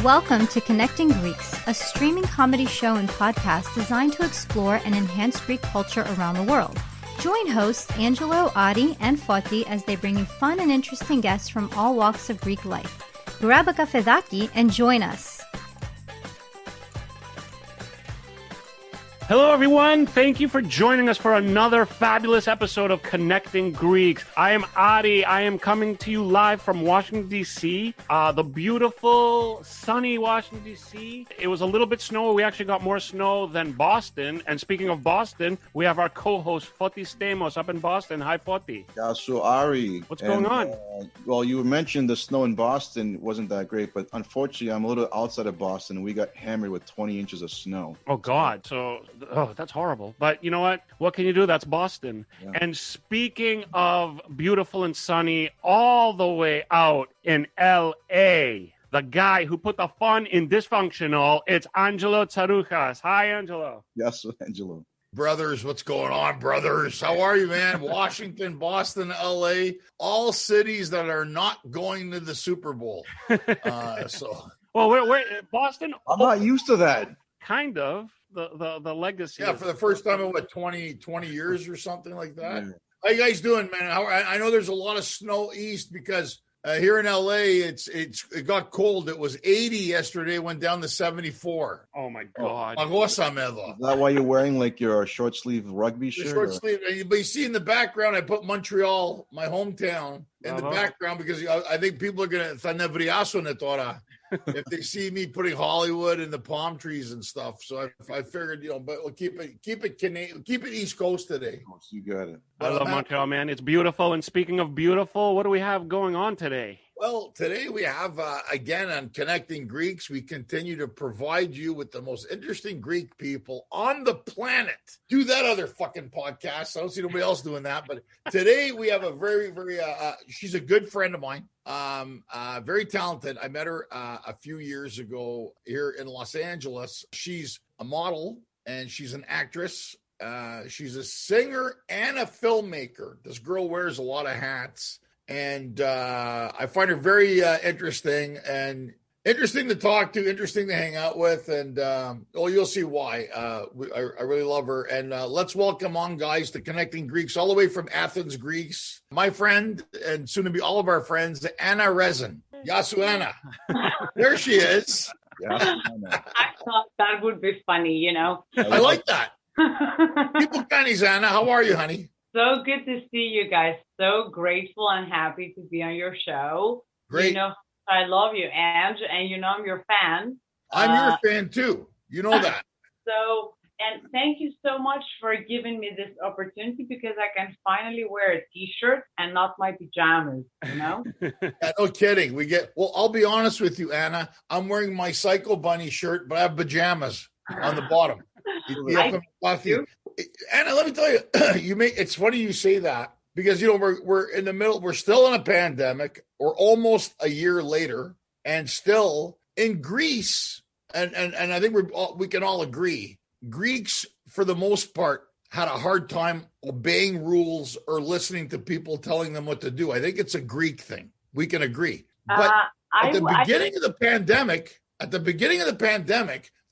Welcome to Connecting Greeks, a streaming comedy show and podcast designed to explore and enhance Greek culture around the world. Join hosts Angelo, Adi, and Foti as they bring you fun and interesting guests from all walks of Greek life. Grab a kafedaki and join us. Hello, everyone. Thank you for joining us for another fabulous episode of Connecting Greeks. I am Adi. I am coming to you live from Washington, D.C., the beautiful, sunny Washington, D.C. It was a little bit snowy. We actually got more snow than Boston. And speaking of Boston, we have our co-host, Foti Stamos, up in Boston. Hi, Foti. So, Ari. What's going on? Well, you mentioned the snow in Boston wasn't that great, but unfortunately, I'm a little outside of Boston, and we got hammered with 20 inches of snow. Oh, God. Oh, that's horrible. But you know what? What can you do? That's Boston. Yeah. And speaking of beautiful and sunny, all the way out in L.A., the guy who put the fun in dysfunctional, it's Angelo Tsarouchas. Hi, Angelo. Yes, Angelo. Brothers, what's going on, brothers? How are you, man? Washington, Boston, L.A., all cities that are not going to the Super Bowl. Well, we're Boston. I'm not used to that. Kind of. The legacy. Yeah, for the first time in 20 years or something like that. Yeah. How you guys doing, man? I know there's a lot of snow east because here in LA it got cold. It was 80 yesterday, went down to 74. Oh my God. Is that why you're wearing like your short sleeve rugby shirt? Short sleeve. But you see in the background, I put Montreal, my hometown, in the background because I think people are gonna if they see me putting Hollywood and the palm trees and stuff. So I figured, but we'll keep it Canadian, keep it East Coast today. You got it. I love Montreal, man. It's beautiful. And speaking of beautiful, what do we have going on today? Well, today we have, again, on Connecting Greeks, we continue to provide you with the most interesting Greek people on the planet. Do that other fucking podcast. I don't see nobody else doing that. But today we have a very, very, she's a good friend of mine, very talented. I met her a few years ago here in Los Angeles. She's a model and she's an actress. She's a singer and a filmmaker. This girl wears a lot of hats. And I find her very interesting to talk to, interesting to hang out with. And, you'll see why. I really love her. And let's welcome on, guys, to Connecting Greeks, all the way from Athens, Greece. My friend, and soon to be all of our friends, Anna Rezan. Yasu Anna. There she is. I thought that would be funny, I like that. People cannies, Anna. How are you, honey? So good to see you guys. So grateful and happy to be on your show. Great. I love you, Ange, and I'm your fan. I'm your fan too. You know that. And thank you so much for giving me this opportunity because I can finally wear a t-shirt and not my pajamas, Yeah, no kidding. I'll be honest with you, Anna. I'm wearing my Psycho Bunny shirt, but I have pajamas on the bottom. Anna, let me tell you, it's funny you say that because we're in the middle, we're still in a pandemic, or almost a year later, and still in Greece, and I think we can all agree, Greeks for the most part had a hard time obeying rules or listening to people telling them what to do. I think it's a Greek thing. We can agree. But at the beginning of the pandemic,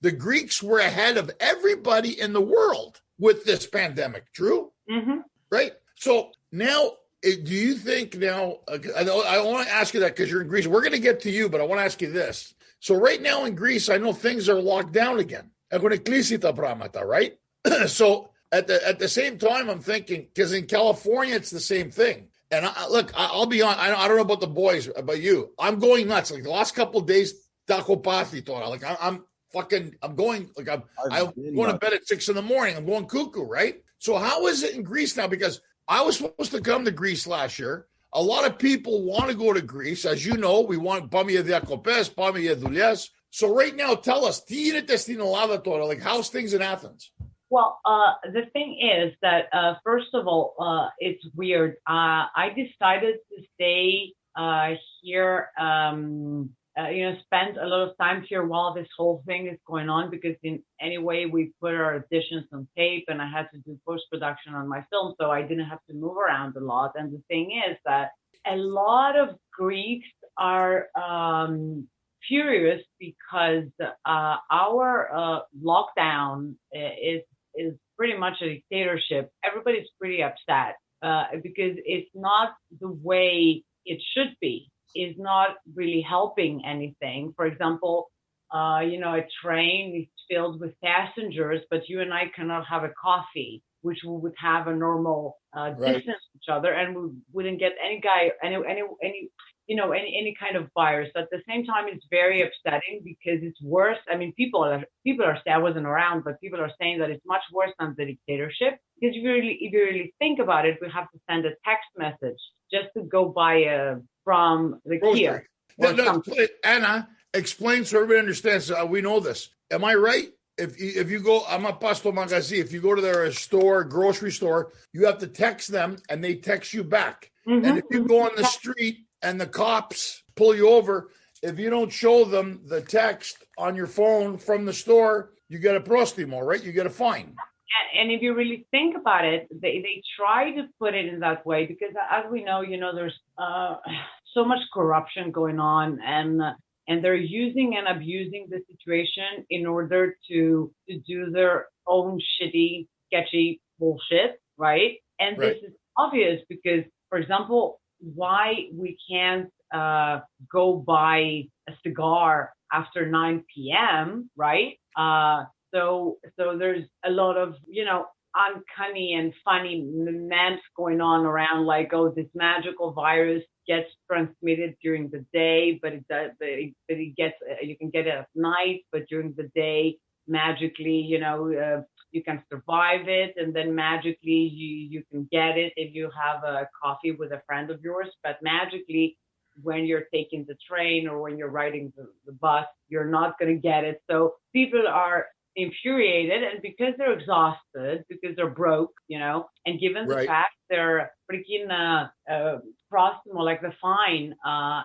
the Greeks were ahead of everybody in the world with this pandemic. True? Mm-hmm. Right? So now, do you think now, I want to ask you that because you're in Greece. We're going to get to you, but I want to ask you this. So right now in Greece, I know things are locked down again. Right? So at the same time, I'm thinking, because in California, it's the same thing. And I'll be on, I don't know about the boys, about you. I'm going nuts. Like the last couple of days, I'm going to bed at 6 a.m. I'm going cuckoo, right? So how is it in Greece now? Because I was supposed to come to Greece last year. A lot of people want to go to Greece. As you know, we want Pamia Diakopes, Pamia Dulias. So right now, tell us, like how's things in Athens? Well, the thing is that, first of all, it's weird. I decided to stay here, spend a lot of time here while this whole thing is going on, because in any way we put our auditions on tape and I had to do post-production on my film, so I didn't have to move around a lot. And the thing is that a lot of Greeks are furious because our lockdown is pretty much a dictatorship. Everybody's pretty upset because it's not the way it should be. It's not really helping anything. For example, a train is filled with passengers, but you and I cannot have a coffee, which we would have a normal distance to each other, and we wouldn't get any kind of virus. At the same time, it's very upsetting because it's worse. I mean, people are saying, I wasn't around, but people are saying that it's much worse than the dictatorship. Because if you really think about it, we have to send a text message just to go buy from the kiosk. Anna, explain so everybody understands. We know this. Am I right? If you go, I'm a pasto magazine. If you go to their grocery store, you have to text them and they text you back. Mm-hmm. And if you go on the street and the cops pull you over, if you don't show them the text on your phone from the store, you get a prostimo, right? You get a fine. And if you really think about it, they try to put it in that way because, as we know, there's so much corruption going on, and they're using and abusing the situation in order to do their own shitty, sketchy bullshit, right? And This is obvious because, for example, why we can't go buy a cigar after 9 p.m., right? So there's a lot of, uncanny and funny memes going on around like, oh, this magical virus gets transmitted during the day, but you can get it at night, but during the day, magically, you can survive it. And then magically you can get it if you have a coffee with a friend of yours, but magically when you're taking the train or when you're riding the bus, you're not going to get it. So people are infuriated, and because they're exhausted, because they're broke, and given the fact they're freaking proximal, like the fine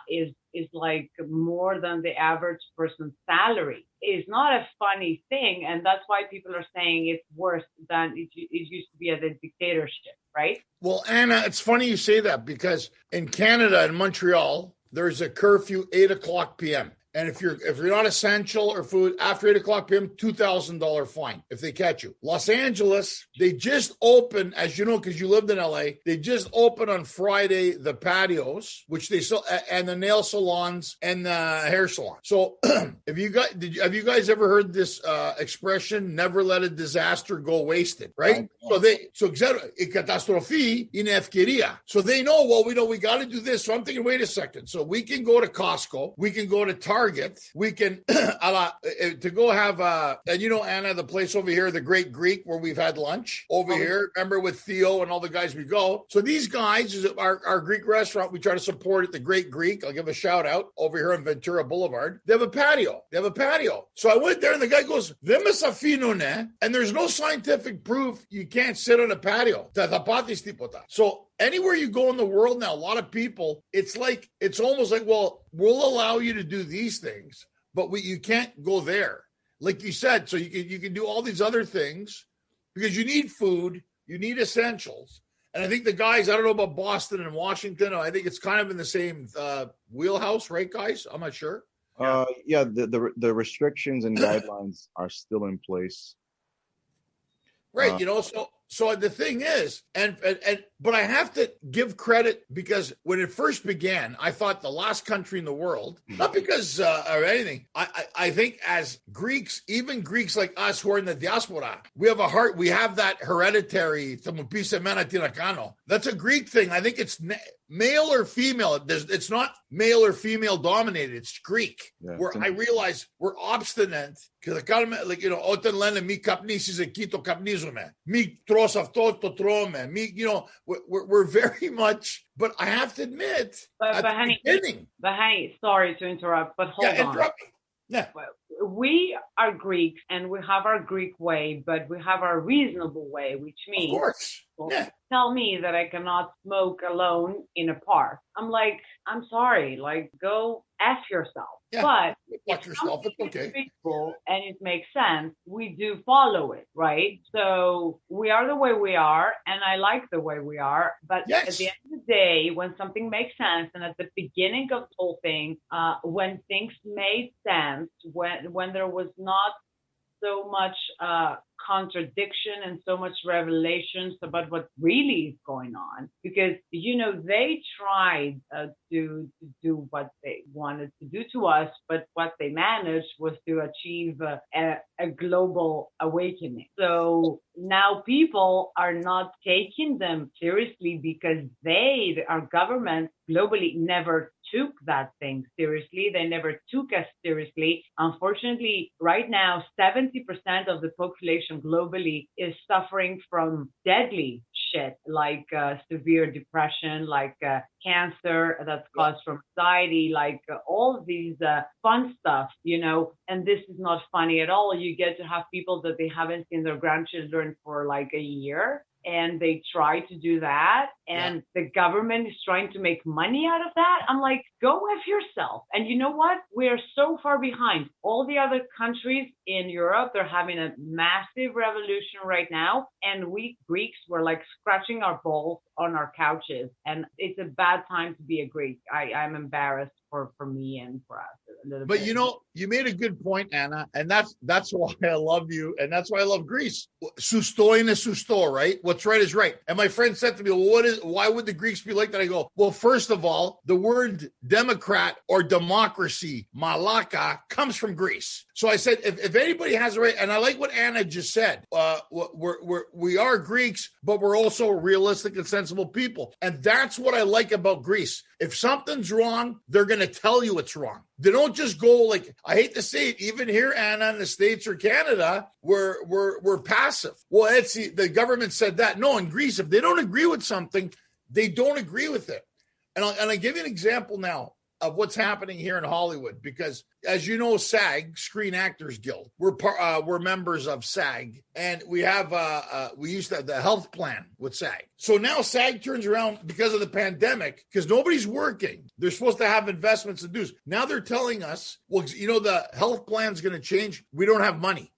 is like more than the average person's salary. It's not a funny thing, and that's why people are saying it's worse than it used to be as a dictatorship, right? Well, Anna, it's funny you say that because in Canada, in Montreal, there's a curfew 8:00 p.m. And if you're not essential or food after 8:00 p.m., $2,000 fine if they catch you. Los Angeles, they just opened, as you know, because you lived in LA, they just opened on Friday the patios, which they still, and the nail salons and the hair salon. So have you guys ever heard this expression, never let a disaster go wasted, right? So catastrofe in efqueria. So they know, we got to do this. So I'm thinking, wait a second. So we can go to Costco, we can go to Target, we can to go have and Anna, the place over here, the Great Greek, where we've had lunch over here. Remember with Theo and all the guys we go. So these guys, our Greek restaurant, we try to support it, the Great Greek. I'll give a shout out over here on Ventura Boulevard. They have a patio. So I went there and the guy goes, and there's no scientific proof you can't sit on a patio. So anywhere you go in the world now, a lot of people, it's almost like, well, we'll allow you to do these things, but you can't go there. Like you said, so you can do all these other things because you need food, you need essentials. And I think the guys, I don't know about Boston and Washington, I think it's kind of in the same wheelhouse, right, guys? I'm not sure. The restrictions and guidelines are still in place. Right, so the thing is, but I have to give credit because when it first began, I thought the last country in the world, not because of anything, I think as Greeks, even Greeks like us who are in the diaspora, we have that hereditary, that's a Greek thing. I think it's male or female. It's not male or female dominated. It's Greek. Yeah, where I realize we're obstinate. We're very much, but I have to admit, but honey, sorry to interrupt, but hold on. Yeah. We are Greeks and we have our Greek way, but we have our reasonable way, which means people Yeah. tell me that I cannot smoke alone in a park. I'm like, I'm sorry, like go F yourself. Yeah. But Fuck if yourself. It's something is okay. peaceful and it makes sense, we do follow it, right? So we are the way we are, and I like the way we are. But Yes. at the end of the day, when something makes sense, and at the beginning of the whole thing, when things made sense, when there was not so much contradiction and so much revelations about what really is going on, because they tried to do what they wanted to do to us, but what they managed was to achieve a global awakening. So now people are not taking them seriously because our government globally never took that thing seriously. They never took us seriously. Unfortunately, right now, 70% of the population globally is suffering from deadly shit, like severe depression, like cancer that's caused from anxiety, like all of these fun stuff, and this is not funny at all. You get to have people that they haven't seen their grandchildren for like a year, and they try to do that, and the government is trying to make money out of that. I'm like, go F yourself. And you know what? We are so far behind. All the other countries in Europe, they're having a massive revolution right now, and we Greeks were like scratching our balls on our couches, and it's a bad time to be a Greek. I'm embarrassed for me and for us a little But bit. you made a good point, Anna, and that's why I love you, and that's why I love Greece. Susto in a susto, right? What's right is right. And my friend said to me, well, why would the Greeks be like that? I go, well, first of all, the word democrat or democracy, malaka, comes from Greece. So I said, if anybody has a right, and I like what Anna just said, we are Greeks, but we're also realistic and sensible people. And that's what I like about Greece. If something's wrong, they're going to tell you it's wrong. They don't just go like, I hate to say it, even here, Anna, in the States or Canada, we're passive. Well, the government said that. No, in Greece, if they don't agree with something, they don't agree with it. And I'll give you an example now of what's happening here in Hollywood, because as you know, SAG, Screen Actors Guild, we're members of SAG, and we used to have the health plan with SAG. So now SAG turns around because of the pandemic, because nobody's working. They're supposed to have investments and dues. Now they're telling us, well, the health plan's going to change. We don't have money.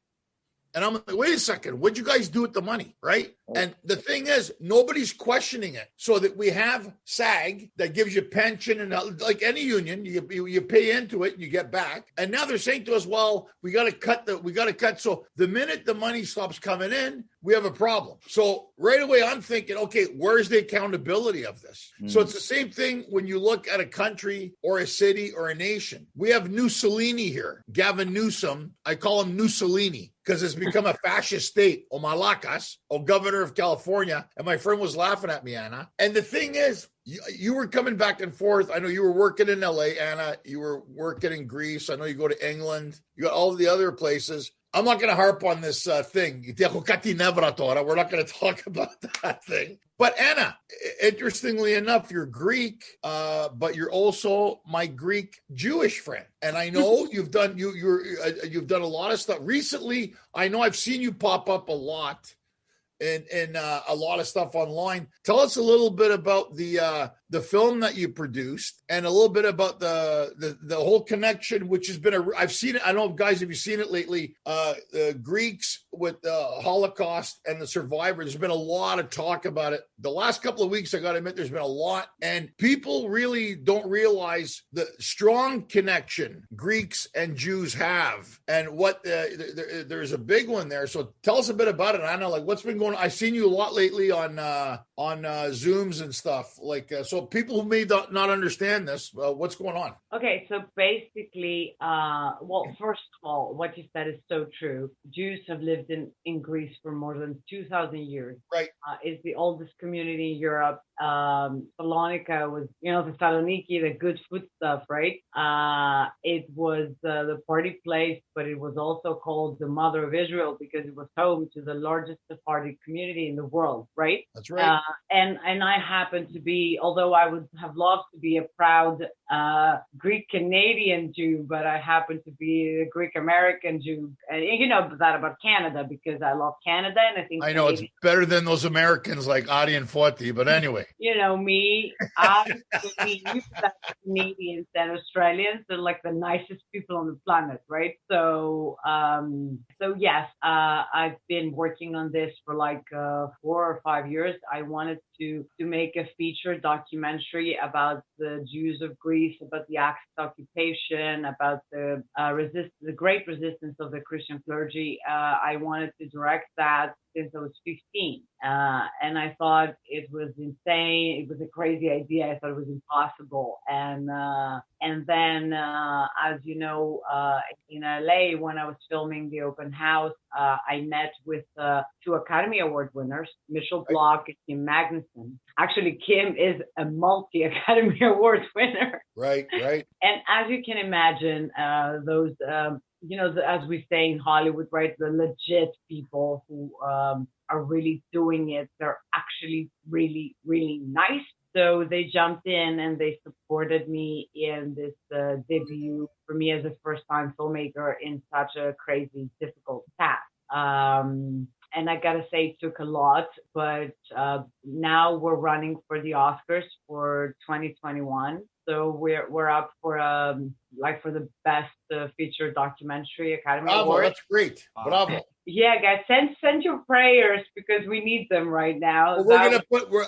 And I'm like, wait a second, what'd you guys do with the money, right? And the thing is, nobody's questioning it. So that we have SAG that gives you pension, and like any union, you pay into it and you get back. And now they're saying to us, well, we got to cut. So the minute the money stops coming in, we have a problem. So right away, I'm thinking, okay, where's the accountability of this? So it's the same thing when you look at a country or a city or a nation. We have Mussolini here, Gavin Newsom. I call him Mussolini because it's become a fascist state, o Malakas, o governor of California. And my friend was laughing at me, Anna. And the thing is, you were coming back and forth. I know you were working in LA, Anna. You were working in Greece. I know you go to England. You got all the other places. I'm not going to harp on this thing. We're not going to talk about that thing. But Anna, interestingly enough, you're Greek, but you're also my Greek Jewish friend. And I know you've done a lot of stuff recently. I know I've seen you pop up a lot in a lot of stuff online. Tell us a little bit about the film that you produced, and a little bit about the whole connection, which has been I've seen it. I don't know, guys, have you seen it lately? The Greeks with the Holocaust and the survivors. There's been a lot of talk about it. The last couple of weeks, I got to admit, there's been a lot, and people really don't realize the strong connection Greeks and Jews have, and what there's a big one there. So tell us a bit about it. I know, like, what's been going on. I've seen you a lot lately on Zooms and stuff, like so people who may not understand this, what's going on? Okay, so basically, first of all, what you said is so true. Jews have lived in Greece for more than 2,000 years. Right. It's the oldest community in Europe. Salonika was, Thessaloniki, the good food stuff, right? It was the party place, but it was also called the Mother of Israel because it was home to the largest Sephardic community in the world, right? That's right. And I happen to be, although although I would have loved to be a proud Greek Canadian Jew, but I happen to be a Greek American Jew. And you know that about Canada because I love Canada, and I think I know it's better than those Americans like Adi and Foti, but anyway. You know me, I believe that Canadians and Australians are like the nicest people on the planet, right? So yes, I've been working on this for like 4 or 5 years. I wanted to make a feature documentary about the Jews of Greece, about the Axis occupation, about the great resistance of the Christian clergy. I wanted to direct that since I was 15. And I thought it was insane. It was a crazy idea. I thought it was impossible. And then, as you know, in LA, when I was filming the open house, I met with 2 Academy Award winners, Mitchell Block and Kim Magnuson. Actually, Kim is a multi-Academy Award winner. Right. And as you can imagine, those as we say in Hollywood, right, the legit people who are really doing it, they're actually really, really nice. So they jumped in and they supported me in this debut for me as a first-time filmmaker in such a crazy, difficult task. And I gotta say, it took a lot, but now we're running for the Oscars for 2021. So we're up for for the best feature documentary Academy Award. That's great. Bravo. Yeah, guys, send your prayers because we need them right now. Well,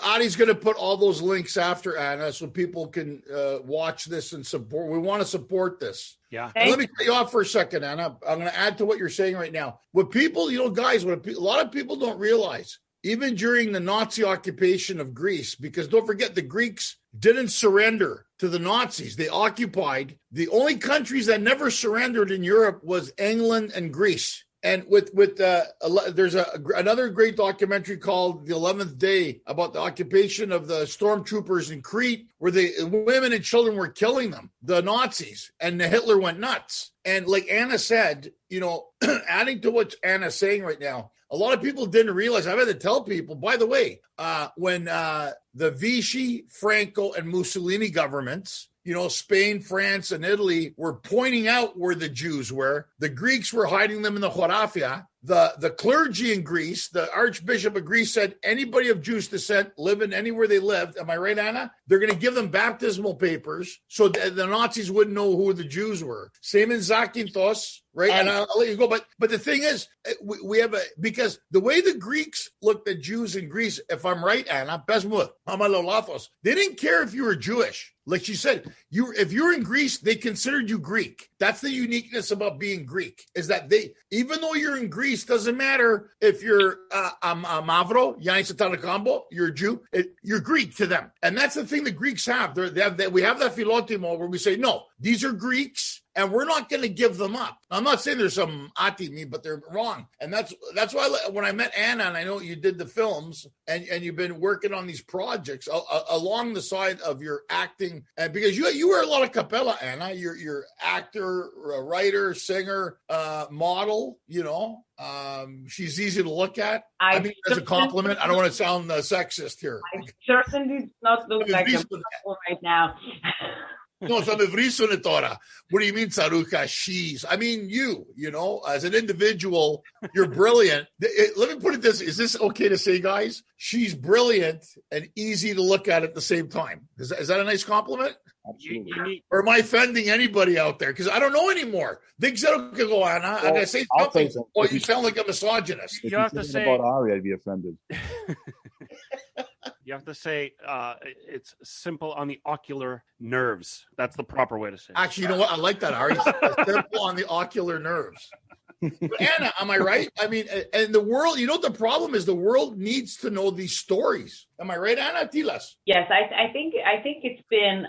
Adi's gonna put all those links after Anna, so people can watch this and support. We want to support this. Yeah. Let me cut you off for a second, Anna. I'm going to add to what you're saying right now. What people, guys, a lot of people don't realize, even during the Nazi occupation of Greece, because don't forget, the Greeks didn't surrender to the Nazis. They occupied. The only countries that never surrendered in Europe was England and Greece. And there's another great documentary called The 11th Day about the occupation of the stormtroopers in Crete, where the women and children were killing them, the Nazis, and Hitler went nuts. And like Anna said, adding to what Anna's saying right now, a lot of people didn't realize. I've had to tell people, by the way, when the Vichy, Franco, and Mussolini governments, Spain, France, and Italy were pointing out where the Jews were. The Greeks were hiding them in the Horafia. The clergy in Greece, the Archbishop of Greece said anybody of Jewish descent living anywhere they lived, am I right, Anna? They're going to give them baptismal papers so the Nazis wouldn't know who the Jews were. Same in Zakynthos, right? And I'll let you go. But the thing is, we have because the way the Greeks looked at Jews in Greece, if I'm right, Anna, they didn't care if you were Jewish. Like she said, if you're in Greece, they considered you Greek. That's the uniqueness about being Greek, is that even though you're in Greece, doesn't matter if you're Mavro, Yanis Atanakambo, you're a Jew, you're Greek to them. And that's the thing the Greeks have. We have that philotimo where we say, no, these are Greeks, and we're not going to give them up. I'm not saying there's some atimi, but they're wrong. And that's why when I met Anna, and I know you did the films, and you've been working on these projects along the side of your acting, and because you wear a lot of capella, Anna. You're actor, writer, singer, model. She's easy to look at. I mean, as a compliment. I don't want to sound sexist here. I certainly do not look like a model right now. No, sa me vriso ni Tora. What do you mean, Saruka? I mean, as an individual, you're brilliant. Let me put it this: is this okay to say, guys? She's brilliant and easy to look at the same time. Is that a nice compliment? Absolutely. Or am I offending anybody out there? Because I don't know anymore. Think so, Anna. And I say something. Oh, you sound like a misogynist. If you have to say about Ari, I'd be offended. You have to say it's simple on the ocular nerves. That's the proper way to say it. Actually, you know what? I like that, Ari. Simple on the ocular nerves. But Anna, am I right? I mean, and the world, what the problem is? The world needs to know these stories. Am I right, Anna? Tilas. Yes, I think it's been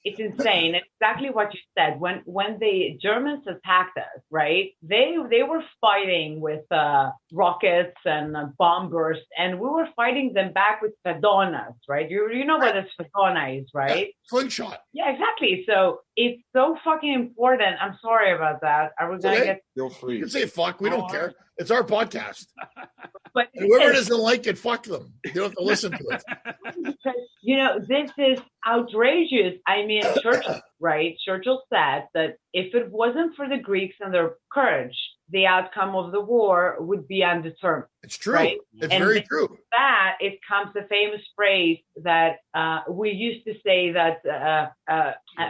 it's insane. It's exactly what you said. When the Germans attacked us, right? They were fighting with rockets and bomb bursts, and we were fighting them back with Fadonas, right? You know what a Fadona is, right? Yeah, slingshot. Yeah, exactly. So it's so fucking important. I'm sorry about that. Are we gonna get? Feel free. You can say fuck. We don't care. It's our podcast. But whoever doesn't like it, fuck them. They don't have to listen to it. Because, This is outrageous. I mean, Churchill, right? Churchill said that if it wasn't for the Greeks and their courage, the outcome of the war would be undetermined. It's true. Right? It's very true. That it comes the famous phrase that we used to say that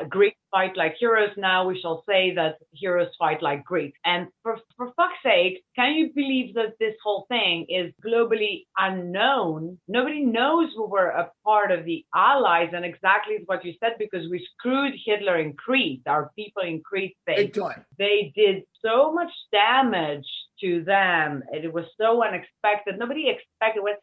Greeks fight like heroes. Now we shall say that heroes fight like Greeks. And for fuck's sake, can you believe that this whole thing is globally unknown? Nobody knows we were a part of the Allies, and exactly what you said, because we screwed Hitler in Crete. Our people in Crete, they did so much damage to them. It was so unexpected. Nobody expected it.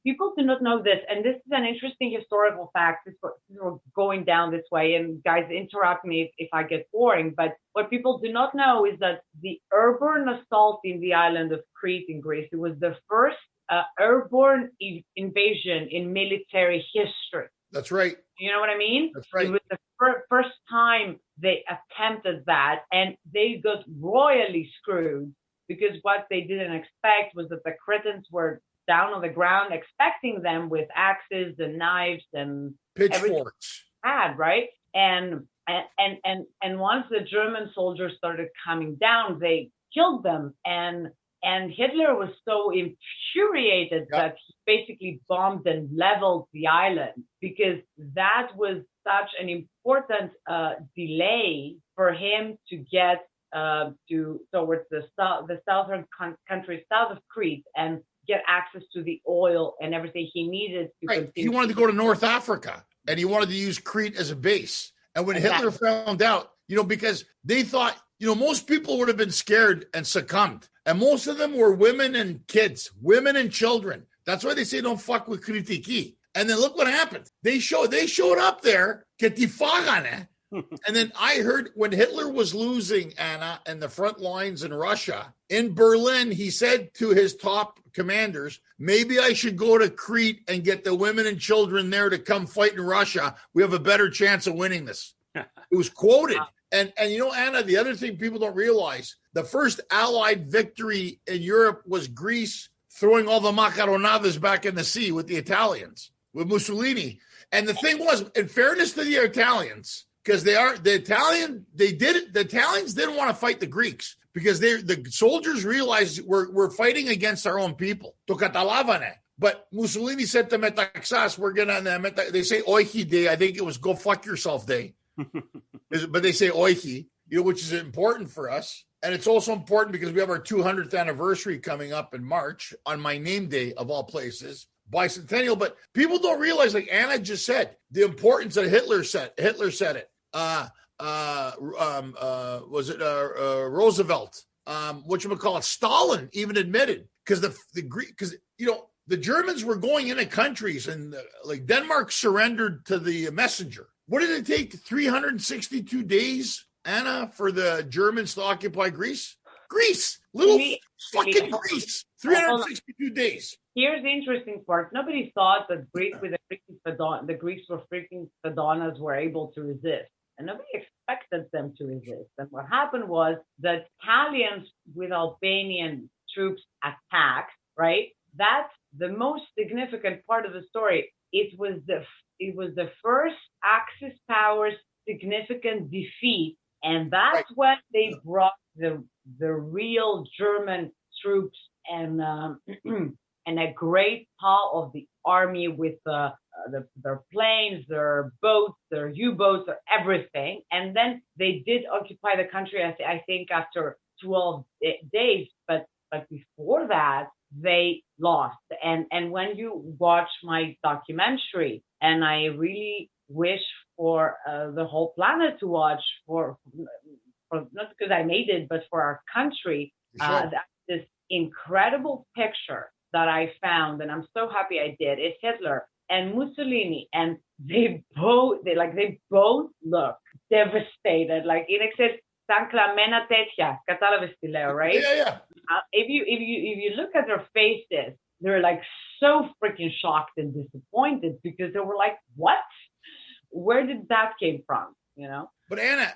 People do not know this. And this is an interesting historical fact. We're going down this way, and guys, interrupt me if I get boring. But what people do not know is that the airborne assault in the island of Crete in Greece, it was the first airborne invasion in military history. That's right. You know what I mean? That's right. It was the first time they attempted that, and they got royally screwed, because what they didn't expect was that the Cretans were down on the ground, expecting them with axes and knives and pitchforks. Right? And once the German soldiers started coming down, they killed them. And Hitler was so infuriated that he basically bombed and leveled the island, because that was such an important delay for him to get towards the southern countries south of Crete and get access to the oil and everything he needed to continue. He wanted to go to North Africa, and he wanted to use Crete as a base. And when Hitler found out, because they thought, most people would have been scared and succumbed. And most of them were women and kids, women and children. That's why they say don't fuck with Kritiki. And then look what happened. They showed up there, and then I heard when Hitler was losing, Anna, and the front lines in Russia, in Berlin, he said to his top commanders, maybe I should go to Crete and get the women and children there to come fight in Russia. We have a better chance of winning this. It was quoted. And Anna, the other thing people don't realize, the first Allied victory in Europe was Greece throwing all the macaronadas back in the sea with the Italians, with Mussolini. And the thing was, in fairness to the Italians, because the Italians didn't want to fight the Greeks, because the soldiers realized we're fighting against our own people. But Mussolini said to Metaxas, they say Oichi Day. I think it was go fuck yourself day. But they say Oichi, which is important for us. And it's also important because we have our 200th anniversary coming up in March on my name day of all places, bicentennial. But people don't realize, like Anna just said, the importance that Hitler said it. Was it Roosevelt? Whatchamacallit, Stalin even admitted, because the Germans were going into countries, and like Denmark surrendered to the messenger. What did it take? 362 days, Anna, for the Germans to occupy Greece? Greece! Fucking Greece! 362 days. Here's the interesting part. Nobody thought that the Greeks were freaking Spadonas were able to resist. And nobody expected them to resist. And what happened was that Italians with Albanian troops attacked, right? That's the most significant part of the story. It was the first Axis powers significant defeat, and that's when they brought the real German troops and a great part of the army with their planes, their boats, their U-boats, their everything. And then they did occupy the country, I think, after 12 days. But before that, they lost. And when you watch my documentary, and I really wish for the whole planet to watch, for not because I made it, but for our country, this incredible picture that I found, and I'm so happy I did, is Hitler and Mussolini, and they both look devastated. Like in excess, Sanklamena Tetya, κατάλαβες τι λέω, right? Yeah. If you look at their faces, they're like so freaking shocked and disappointed, because they were like, what? Where did that came from? But Anna,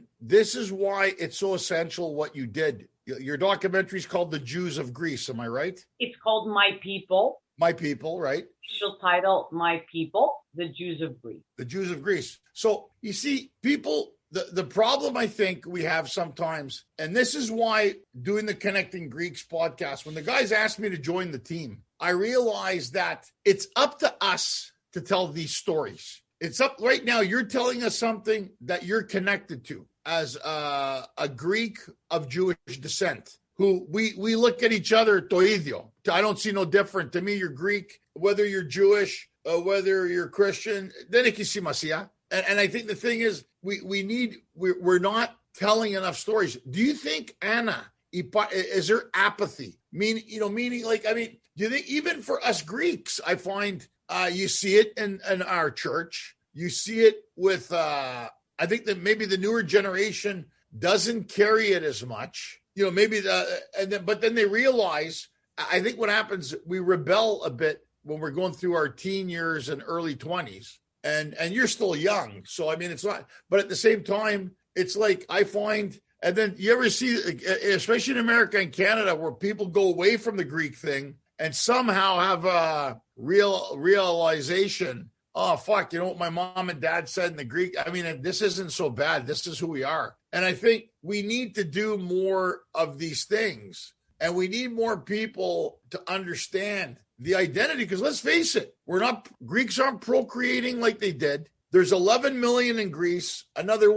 this is why it's so essential what you did. Your documentary is called The Jews of Greece. Am I right? It's called My People. My People, right? Official title, My People, the Jews of Greece. The Jews of Greece. So you see, people, the problem I think we have sometimes, and this is why doing the Connecting Greeks podcast, when the guys asked me to join the team, I realized that it's up to us to tell these stories. It's up right now. You're telling us something that you're connected to as a Greek of Jewish descent, who we look at each other, toidio. I don't see no different. To me, you're Greek, whether you're Jewish, whether you're Christian, then ikisimasia. And I think the thing is, we're not telling enough stories. Do you think, Anna, is there apathy? Meaning like, I mean, do you think even for us Greeks, I find you see it in our church, you see it with, I think that maybe the newer generation doesn't carry it as much, but then they realize, I think what happens, we rebel a bit when we're going through our teen years and early 20s. And you're still young. So, I mean, it's not, but at the same time, it's like I find, and then you ever see, especially in America and Canada, where people go away from the Greek thing and somehow have a realization, oh, fuck, you know what my mom and dad said in the Greek? I mean, this isn't so bad. This is who we are. And I think we need to do more of these things. And we need more people to understand the identity, because let's face it, Greeks aren't procreating like they did. There's 11 million in Greece, another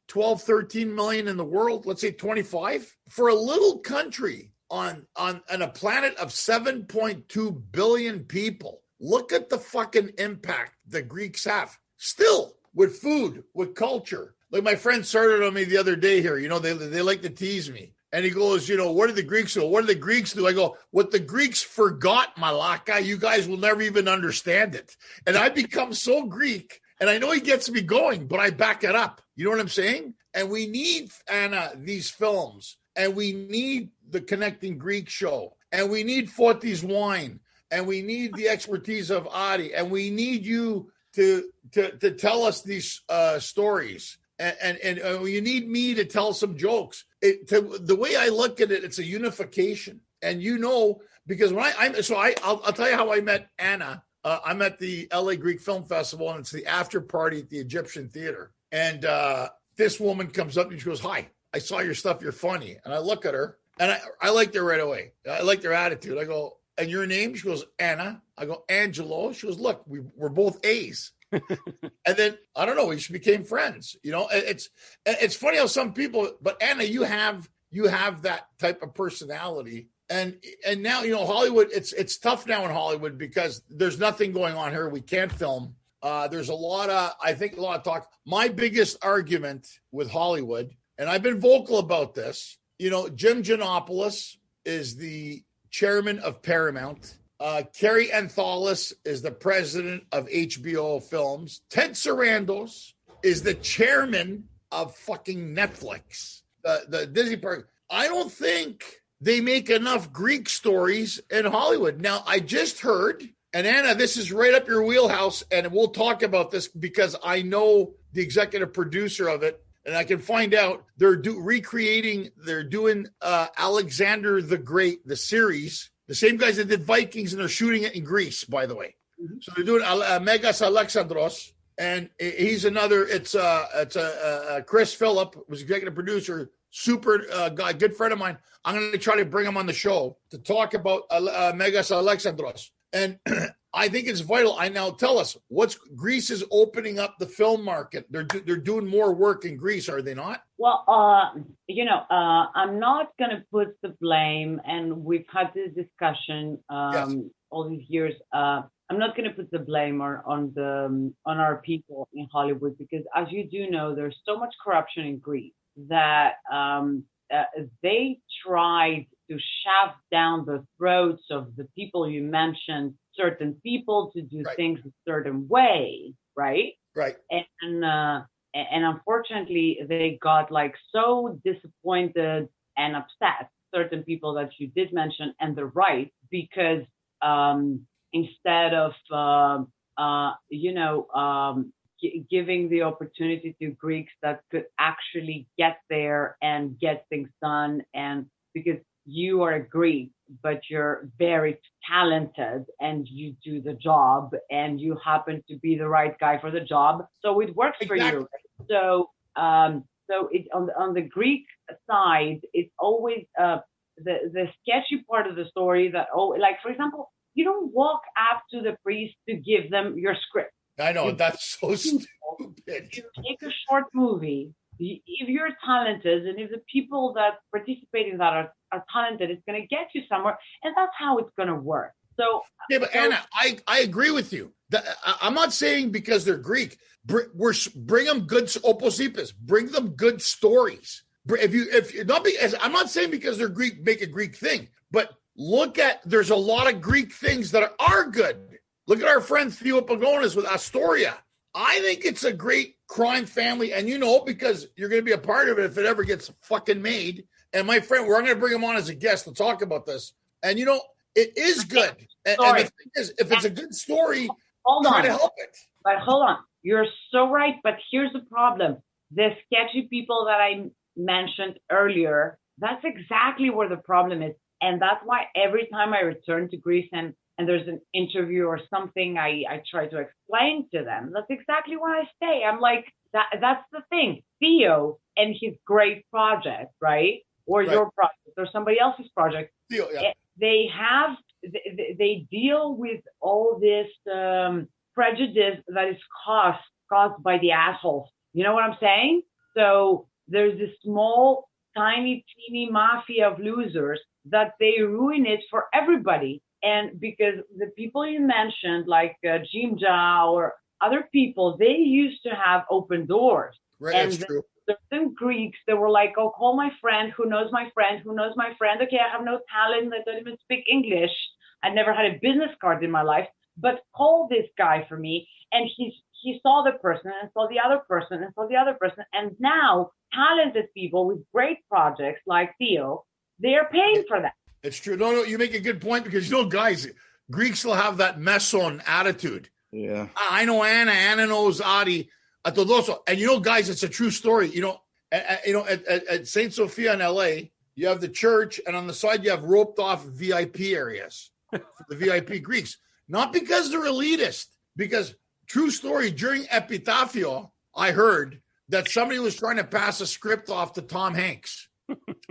12, 13 million in the world, let's say 25. For a little country on a planet of 7.2 billion people, look at the fucking impact the Greeks have. Still, with food, with culture. Like my friend started on me the other day here, they like to tease me. And he goes, what do the Greeks do? What do the Greeks do? I go, what the Greeks forgot, Malaka, you guys will never even understand it. And I become so Greek, and I know he gets me going, but I back it up. You know what I'm saying? And we need, Anna, these films, and we need the Connecting Greek show, and we need Forti's wine, and we need the expertise of Adi, and we need you to tell us these stories. And you need me to tell some jokes. The way I look at it, it's a unification. And because when I'll tell you how I met Anna. I'm at the LA Greek Film Festival, and it's the after party at the Egyptian Theater. And this woman comes up and she goes, "Hi, I saw your stuff. You're funny." And I look at her, and I liked her right away. I liked her attitude. I go, "And your name?" She goes, "Anna." I go, "Angelo." She goes, "Look, we're both A's." And then I don't know, we just became friends. It's funny how some people, but Anna, you have that type of personality, and now Hollywood. It's tough now in Hollywood because there's nothing going on here. We can't film. There's a lot of talk. My biggest argument with Hollywood, and I've been vocal about this. Jim Giannopoulos is the chairman of Paramount. Carrie Antholis is the president of HBO Films. Ted Sarandos is the chairman of fucking Netflix, the Disney park. I don't think they make enough Greek stories in Hollywood. Now, I just heard, and Anna, this is right up your wheelhouse, and we'll talk about this because I know the executive producer of it, and I can find out they're doing Alexander the Great, the series. The same guys that did Vikings, and they're shooting it in Greece, by the way. Mm-hmm. So they're doing Megas Alexandros, and he's another. It's Chris Phillip was executive producer, super guy, good friend of mine. I'm going to try to bring him on the show to talk about Megas Alexandros, and I think it's vital. Now tell us, Greece is opening up the film market. They're doing more work in Greece, are they not? Well, I'm not going to put the blame, and we've had this discussion all these years. I'm not going to put the blame on our people in Hollywood, because as you do know, there's so much corruption in Greece that they tried to shove down the throats of the people you mentioned, certain people, to do things a certain way, right? Right. And unfortunately, they got so disappointed and upset, certain people that you did mention, and the right, because instead of giving the opportunity to Greeks that could actually get there and get things done, and because you are a Greek but you're very talented and you do the job and you happen to be the right guy for the job. So it works for you. So, so it, on the Greek side, it's always, the sketchy part of the story that, like, for example, you don't walk up to the priest to give them your script. I know, that's so stupid. You make a short movie. If you're talented and if the people that participate in that are talented, it's going to get you somewhere. And that's how it's going to work. So, yeah, but Anna, I agree with you. I'm not saying because they're Greek. Bring them good oposipis. Bring them good stories. If you're not, I'm not saying because they're Greek, make a Greek thing. But there's a lot of Greek things that are good. Look at our friend Theo Pagonis with Astoria. I think it's a great crime family, and because you're going to be a part of it if it ever gets fucking made. And my friend, we're going to bring him on as a guest to talk about this. And it is good. And the thing is, if it's a good story, try to help it. But hold on, you're so right. But here's the problem: the sketchy people that I mentioned earlier. That's exactly where the problem is, and that's why every time I return to Greece and there's an interview or something, I try to explain to them. That's exactly what I say. I'm like, that's the thing. Theo and his great project, right? Or your project or somebody else's project. Theo, yeah. They deal with all this prejudice that is caused by the assholes. You know what I'm saying? So there's this small, tiny, teeny mafia of losers that they ruin it for everybody. And because the people you mentioned, like Jimja or other people, they used to have open doors. Right, and that's true. Certain Greeks, they were like, oh, call my friend who knows my friend who knows my friend. Okay, I have no talent. I don't even speak English. I never had a business card in my life. But call this guy for me. And he saw the person and saw the other person and saw the other person. And now talented people with great projects like Theo, they are paying for that. It's true. No, you make a good point because, guys, Greeks will have that meson attitude. Yeah. I know Anna knows Adi. And, guys, it's a true story. At St. Sophia in LA, you have the church, and on the side, you have roped off VIP areas for the VIP Greeks. Not because they're elitist, because true story, during Epitafio, I heard that somebody was trying to pass a script off to Tom Hanks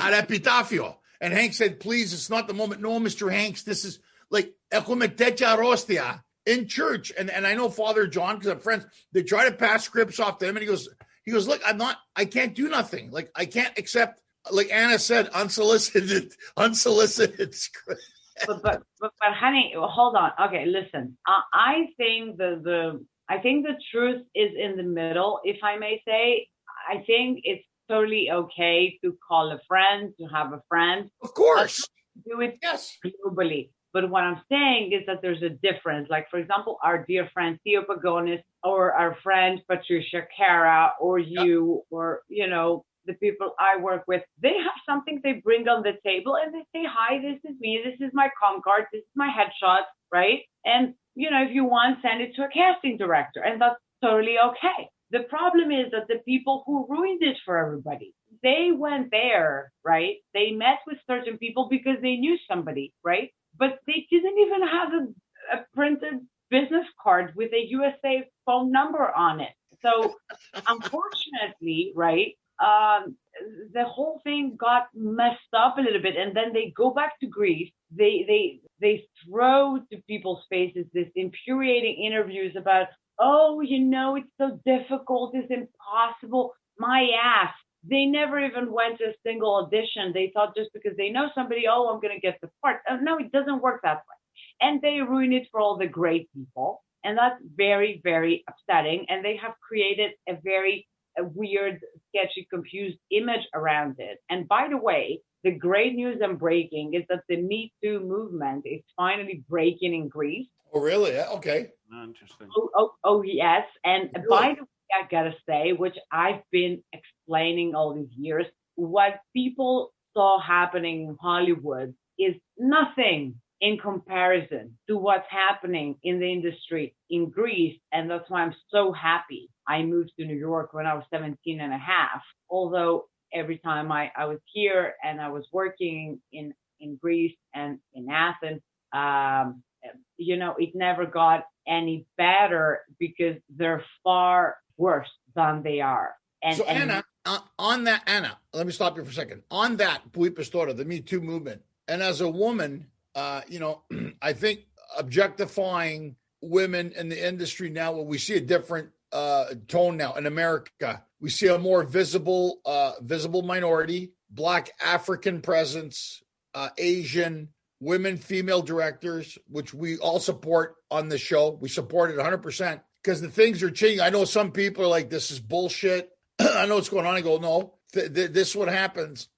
at Epitafio. And Hanks said, please, it's not the moment. No, Mr. Hanks, this is like Ekumetecha Rostia in church. And I know Father John, because I'm friends, they try to pass scripts off to him. And he goes, look, I can't do nothing. Like, I can't accept, like Anna said, unsolicited scripts. But honey, hold on. Okay, listen. I think the truth is in the middle, if I may say. I think it's totally okay to call a friend, to have a friend. Of course. Do it globally. But what I'm saying is that there's a difference. Like, for example, our dear friend Theo Pagonis, or our friend Patricia Cara, or you, or, the people I work with, they have something they bring on the table and they say, hi, this is me. This is my com card. This is my headshot, right? And, if you want, send it to a casting director. And that's totally okay. The problem is that the people who ruined it for everybody, they went there, right? They met with certain people because they knew somebody, right? But they didn't even have a printed business card with a USA phone number on it. So unfortunately, right, the whole thing got messed up a little bit. And then they go back to Greece. They throw to people's faces this infuriating interviews about, oh, it's so difficult, it's impossible. My ass. They never even went to a single audition. They thought just because they know somebody, oh, I'm going to get the part. No, it doesn't work that way. And they ruin it for all the great people. And that's very, very upsetting. And they have created a very weird, sketchy, confused image around it. And by the way, the great news I'm breaking is that the Me Too movement is finally breaking in Greece. Oh, really? Okay. Interesting. Oh, yes. And really? By the way, I gotta say, which I've been explaining all these years, what people saw happening in Hollywood is nothing in comparison to what's happening in the industry in Greece. And that's why I'm so happy I moved to New York when I was 17 and a half. Although every time I was here and I was working in Greece and Athens, it never got any better because they're far worse than they are. So Anna, Anna, let me stop you for a second. On that, Pui Pastora, the Me Too movement, and as a woman, I think objectifying women in the industry now, well, we see a different tone now in America. We see a more visible minority, Black African presence, Asian, women, female directors, which we all support on the show. We support it 100% because the things are changing. I know some people are like, this is bullshit. I know what's going on. I go, no, this is what happens.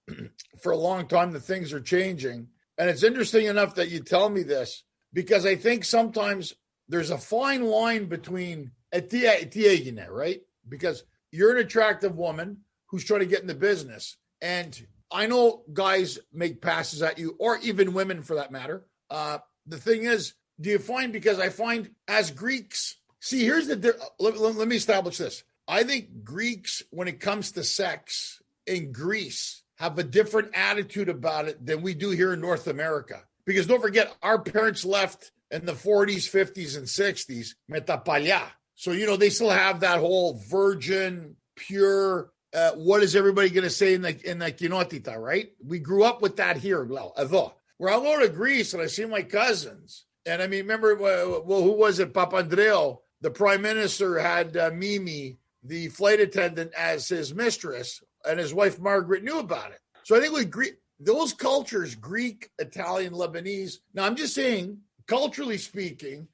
For a long time, the things are changing. And it's interesting enough that you tell me this, because I think sometimes there's a fine line between right? Because you're an attractive woman who's trying to get in the business. And I know guys make passes at you, or even women for that matter. The thing is, do you find, because I find as Greeks, see, here's let me establish this. I think Greeks, when it comes to sex in Greece, have a different attitude about it than we do here in North America. Because don't forget, our parents left in the 40s, 50s, and 60s, metapalya. So, they still have that whole virgin, pure, what is everybody going to say in the kinotita, right? We grew up with that here. Where I go to Greece and I see my cousins. And I mean, remember, who was it? Papandreou, the prime minister, had Mimi, the flight attendant, as his mistress, and his wife Margaret knew about it. So I think with those cultures, Greek, Italian, Lebanese. Now I'm just saying, culturally speaking,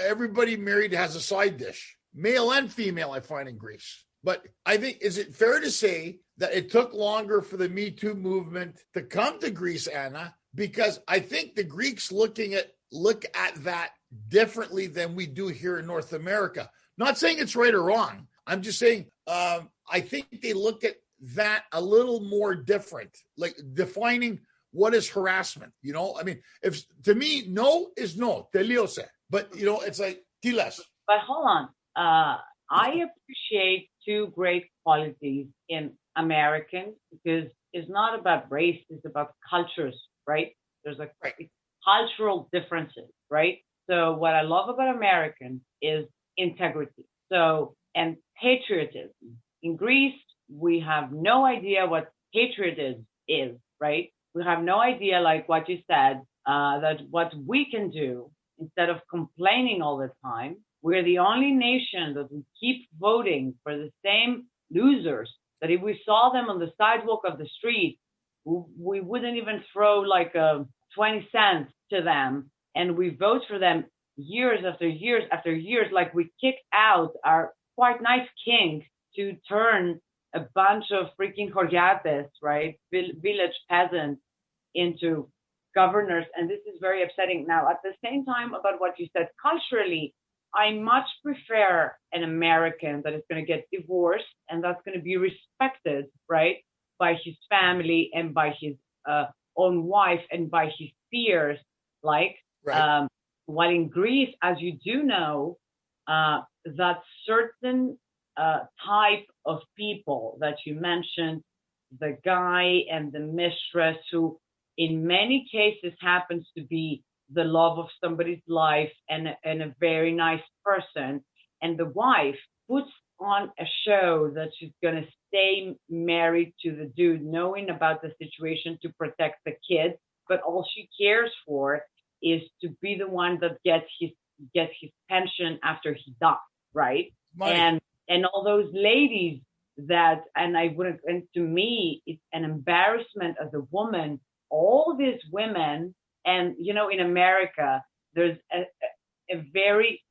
everybody married has a side dish, male and female. I find in Greece, but I think, is it fair to say that it took longer for the Me Too movement to come to Greece, Anna? Because I think the Greeks look at that differently than we do here in North America. Not saying it's right or wrong. I'm just saying I think they look at that a little more different, like defining what is harassment. I mean, if to me, no is no, teliose. But it's like tilas. But hold on. I appreciate two great qualities in Americans, because it's not about race, it's about cultures, right? There's cultural differences, right? So what I love about Americans is integrity. And patriotism. In Greece, we have no idea what patriotism is, right? We have no idea, like what you said, that what we can do instead of complaining all the time. We're the only nation that we keep voting for the same losers, that if we saw them on the sidewalk of the street, we wouldn't even throw like 20 cents to them. And we vote for them years after years after years, like we kicked out our quite nice king to turn a bunch of freaking joryates, right, village peasants, into governors. And this is very upsetting. Now, at the same time, about what you said, culturally, I much prefer an American that is going to get divorced and that's going to be respected, right, by his family and by his own wife and by his peers, like, right. While in Greece, as you do know, that certain type of people that you mentioned, the guy and the mistress, who in many cases happens to be the love of somebody's life and a very nice person, and the wife puts on a show that she's going to stay married to the dude, knowing about the situation to protect the kids, but all she cares for is to be the one that gets his pension after he dies, right? Money. And all those ladies that, and to me, it's an embarrassment as a woman. All these women, and in America, there's a very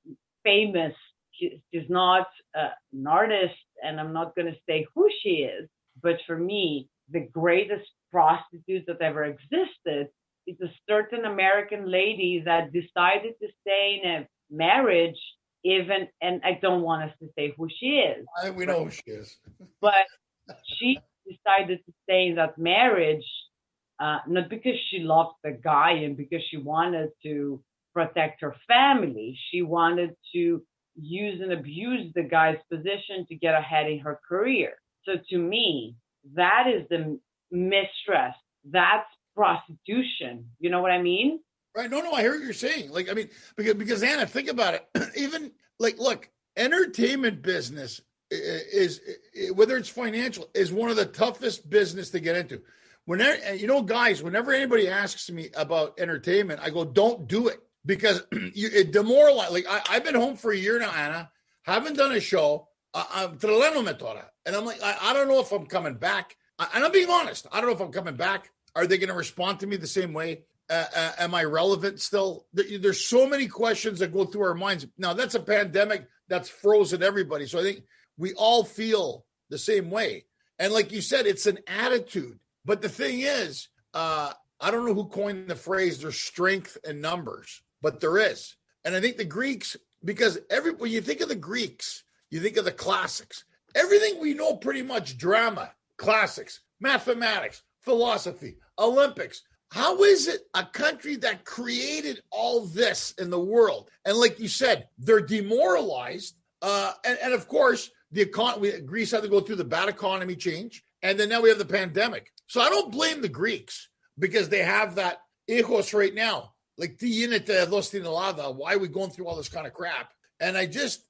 famous. She's not an artist, and I'm not going to say who she is, but for me, the greatest prostitute that ever existed is a certain American lady that decided to stay in a marriage, and I don't want us to say who she is. We know who she is. But she decided to stay in that marriage, not because she loved the guy and because she wanted to protect her family. She wanted to use and abuse the guy's position to get ahead in her career. So to me, that is the mistress. That's prostitution. You know what I mean? Right. No, I hear what you're saying. Like, I mean, because Anna, think about it. Even like, look, entertainment business is, whether it's financial, is one of the toughest business to get into. Whenever, guys, whenever anybody asks me about entertainment, I go, don't do it, because it demoralizes. Like, I've been home for a year now, Anna, haven't done a show. And I'm like, I don't know if I'm coming back. And I'm being honest. I don't know if I'm coming back. Are they going to respond to me the same way? Am I relevant still? There's so many questions that go through our minds. Now, that's a pandemic that's frozen everybody. So I think we all feel the same way. And like you said, it's an attitude. But the thing is, I don't know who coined the phrase, there's strength in numbers, but there is. And I think the Greeks, because when you think of the Greeks, you think of the classics. Everything we know pretty much, drama, classics, mathematics, philosophy, Olympics. How is it a country that created all this in the world? And like you said, they're demoralized. And of course, Greece had to go through the bad economy change. And then now we have the pandemic. So I don't blame the Greeks, because they have that ethos right now. Like, why are we going through all this kind of crap? And I just,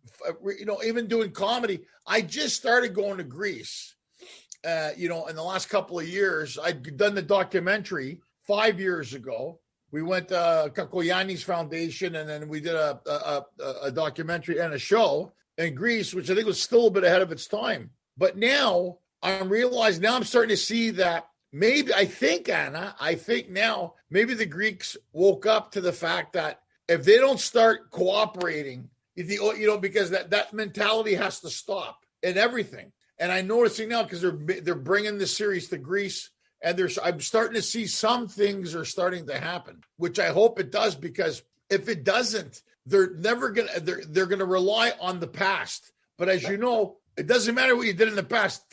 even doing comedy, I just started going to Greece. In the last couple of years. I'd done the documentary 5 years ago. We went to Kakoyani's foundation, and then we did a documentary and a show in Greece, which I think was still a bit ahead of its time. But now I'm starting to see that Anna, now maybe the Greeks woke up to the fact that if they don't start cooperating, because that mentality has to stop in everything. And I'm noticing now, because they're bringing the series to Greece, and I'm starting to see some things are starting to happen, which I hope it does, because if it doesn't, they're gonna rely on the past. But as you know, it doesn't matter what you did in the past.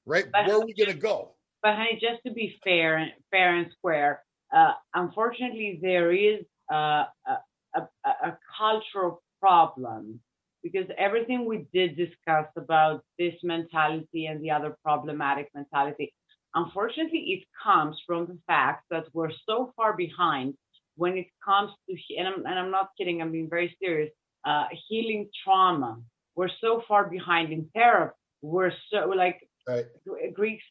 Right? Where are we gonna go? But honey, just to be fair and square, unfortunately, there is a cultural problem. Because everything we did discuss about this mentality and the other problematic mentality, unfortunately, it comes from the fact that we're so far behind when it comes to, and I'm not kidding, I'm being very serious, healing trauma. We're so far behind in therapy. We're so, right. Greeks,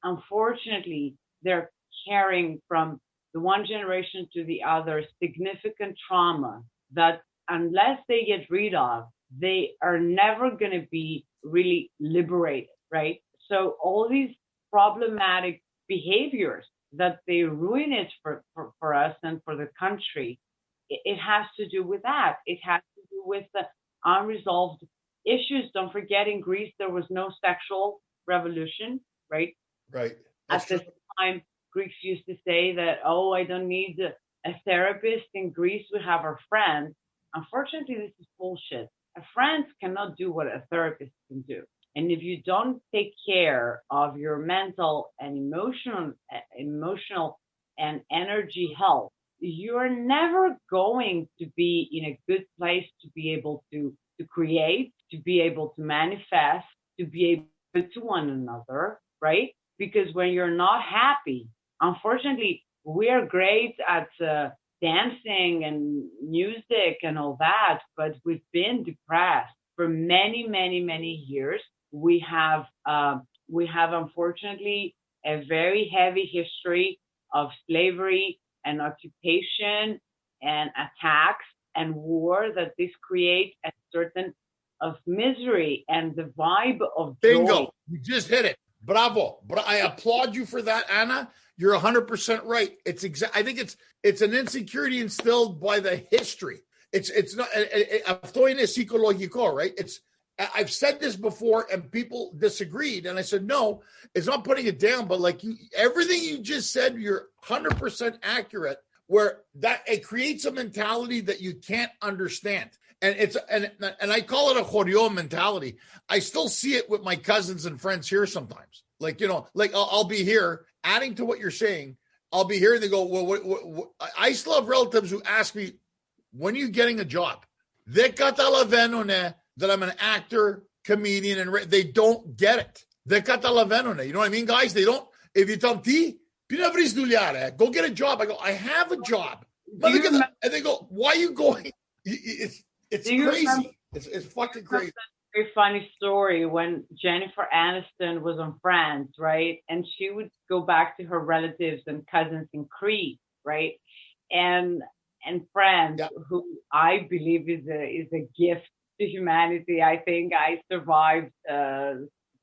unfortunately, they're carrying from the one generation to the other significant trauma that, unless they get rid of, they are never going to be really liberated, right? So all these problematic behaviors that they ruin it for us and for the country, it has to do with that. It has to do with the unresolved issues. Don't forget, in Greece, there was no sexual revolution, right? Right. At this time, Greeks used to say that, I don't need a therapist. In Greece, we have our friends. Unfortunately, this is bullshit. A friend cannot do what a therapist can do. And if you don't take care of your mental and emotional and energy health, you're never going to be in a good place to be able to create, to be able to manifest, to be able to one another, right? Because when you're not happy, unfortunately, we are great at dancing and music and all that, but we've been depressed for many, many, many years. We have unfortunately a very heavy history of slavery and occupation and attacks and war, that this creates a certain of misery and the vibe of bingo. Joy. You just hit it. Bravo. I applaud you for that, Anna. You're 100% right. I think it's an insecurity instilled by the history. It's not right? I've said this before and people disagreed, and I said no, it's not putting it down, but everything you just said, you're 100% accurate. Where that it creates a mentality that you can't understand, and and I call it a choreo mentality. I still see it with my cousins and friends here sometimes. I'll be here adding to what you're saying. I'll be here and they go, well, I still have relatives who ask me, when are you getting a job? That I'm an actor, comedian, and they don't get it. They catalaveno. You know what I mean, guys? They don't. If you tell them, go get a job. I go, I have a job. And they go, why are you going? It's crazy. It's fucking crazy. A very funny story when Jennifer Aniston was on Friends, right? And she would go back to her relatives and cousins in Crete, right? And Friends, who I believe is a gift to humanity. I think I survived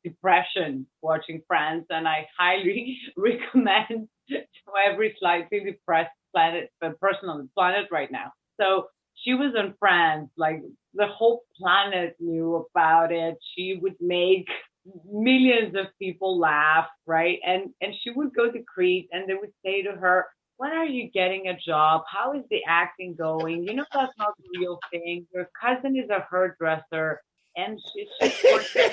depression watching Friends, and I highly recommend to every slightly depressed person on the planet right now. So she was on Friends, like the whole planet knew about it. She would make millions of people laugh, right? And she would go to Crete, and they would say to her, when are you getting a job? How is the acting going? You know, that's not the real thing. Your cousin is a hairdresser, and she's working.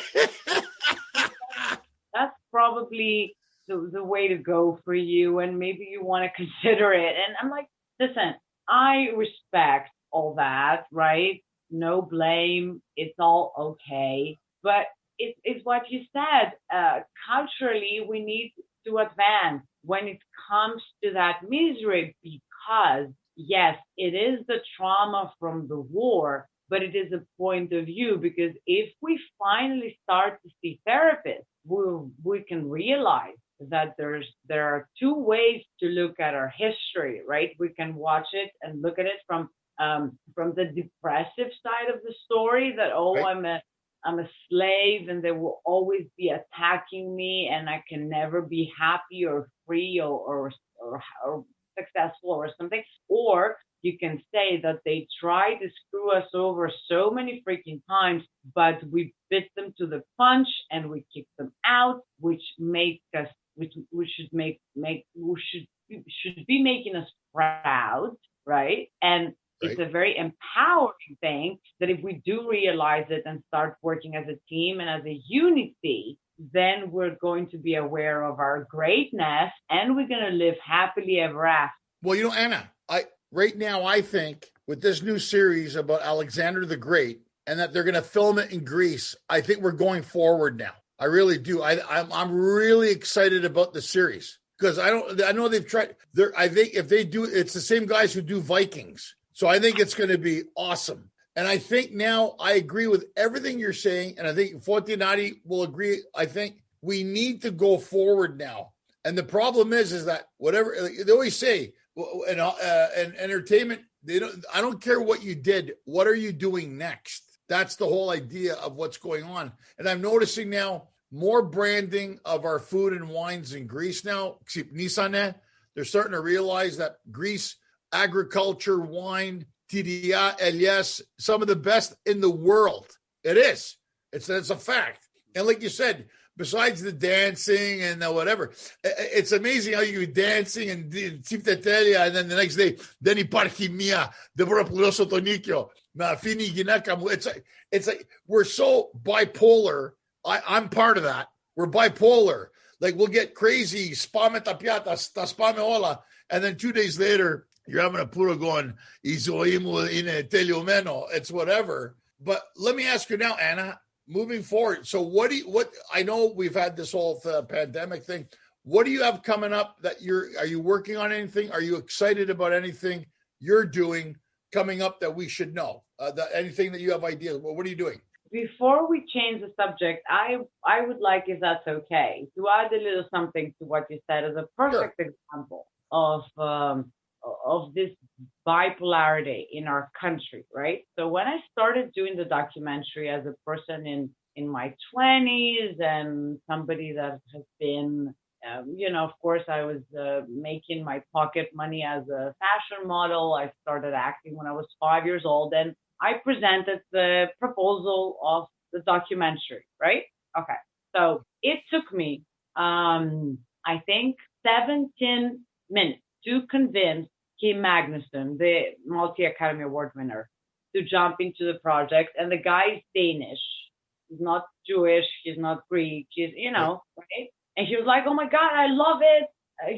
That's probably the way to go for you, and maybe you want to consider it. And I'm like, listen, I respect all that, right? No blame. It's all okay. But it's what you said. Culturally, we need to advance when it comes to that misery, because yes, it is the trauma from the war, but it is a point of view, because if we finally start to see therapists, we can realize that there are two ways to look at our history, right? We can watch it and look at it from the depressive side of the story, that right. I'm a slave and they will always be attacking me and I can never be happy or free or successful or something. Or you can say that they try to screw us over so many freaking times, but we bit them to the punch and we kick them out, which should be making us proud, right? And it's a very empowering thing that if we do realize it and start working as a team and as a unity, then we're going to be aware of our greatness and we're going to live happily ever after. Well, you know, Anna, right now I think with this new series about Alexander the Great and that they're going to film it in Greece, I think we're going forward now. I really do. I'm really excited about the series because I know they've tried. I think if they do, it's the same guys who do Vikings. So I think it's going to be awesome. And I think now I agree with everything you're saying. And I think Fortinati will agree. I think we need to go forward now. And the problem is that whatever they always say in entertainment, I don't care what you did. What are you doing next? That's the whole idea of what's going on. And I'm noticing now more branding of our food and wines in Greece now. They're starting to realize that Greece agriculture, wine, TDA, Elias, some of the best in the world. It is. It's a fact. And like you said, besides the dancing and whatever, it's amazing how you dancing and and then the next day, then υπάρχει μία, δεν μπορώ να πληρώσω το νίκιο. Να αφήνει η γυναίκα μου. It's like we're so bipolar. I'm part of that. We're bipolar. Like we'll get crazy, spame ta piata, ta spame όλα. And then 2 days later, you're having a puro going, it's whatever. But let me ask you now, Anna, moving forward. So what I know we've had this whole pandemic thing. What do you have coming up that are you working on anything? Are you excited about anything you're doing coming up that we should know? Anything that you have ideas? Well, what are you doing? Before we change the subject, I would like, if that's okay, to add a little something to what you said as a perfect example of this bipolarity in our country, right? So when I started doing the documentary as a person in my 20s and somebody that has been, of course, I was making my pocket money as a fashion model. I started acting when I was 5 years old, and I presented the proposal of the documentary, right? Okay. So it took me, I think, 17 minutes to convince Kim Magnusson, the multi-Academy Award winner, to jump into the project. And the guy is Danish. He's not Jewish. He's not Greek. He's, right? And he was like, oh my God, I love it.